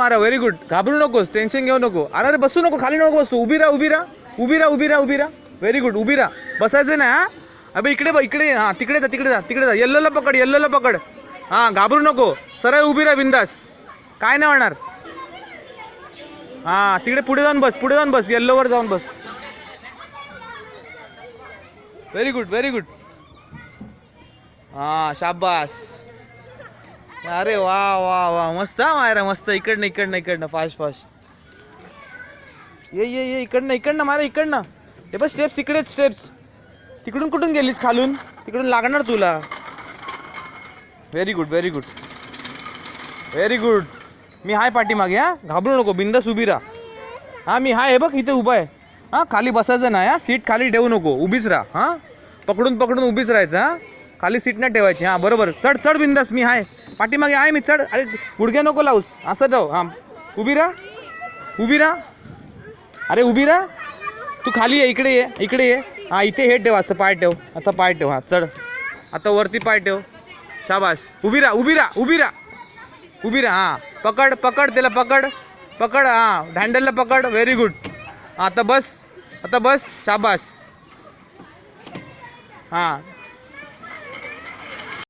मारा. Very good. घाबरू नकोस, टेन्शन घेऊ नको. अरे बसू नको, खाली नको बसू. उभी राहा, उभी राहा, उभी राहा, उभी राहा, उभी राहा. Very good. उभी राहा, बसायचं ना. हा अबे इकडे बघ, इकडे. हां तिकडे जा, तिकडे जा, तिकडे जा. येल्लोला पकड, येल्लोला पकड. हां घाबरू नको, सरळ उभी राहा बिंदास, काय नाही होणार. हां तिकडे पुढे जाऊन बस, पुढे जाऊन बस, येल्लोवर जाऊन बस. Very good, very good. हां शाबास. अरे वा वा वा, मस्त हा मायरा, मस्त. इकडनं इकडनं इकडनं, फास्ट फास्ट. ये इकडनं इकडनं मारा, इकडनं. हे बस स्टेप्स, इकडेच स्टेप्स. तिकडून कुठून गेलीस? खालून, तिकडून लागणार तुला. Very good, very good, very good. मी हाय पाठीमागे. हा घाबरू नको, बिंदास उभी राहा. हां मी हाय, हे बघ इथे उभा आहे. हां खाली बसायचं नाही. हां सीट खाली ठेवू नको, उभीच राहा. हां पकडून पकडून उभीच राहायचं. हां खाली सीट नाही ठेवायची. हां बरोबर. चढ चढ बिंदास, मी हाय पाठीमागे, आहे मी. चढ. अरे गुडघ्या नको लावूस, असं ठेव. हां उभी राहा, उभी राहा. अरे उभी राहा. तू खाली ये, इकडे ये, इकडे ये. हां इथे हे ठेव, असं पाय ठेव. आता पाय ठेव. हां चढ, आता वरती पाय ठेव. शाबास. उभी राहा, उभी राहा, उभी राहा, उभी राहा. हां पकड पकड त्याला, पकड पकड. हां हँडलला पकड. Very good. आता बस, आता बस. शाबास. हां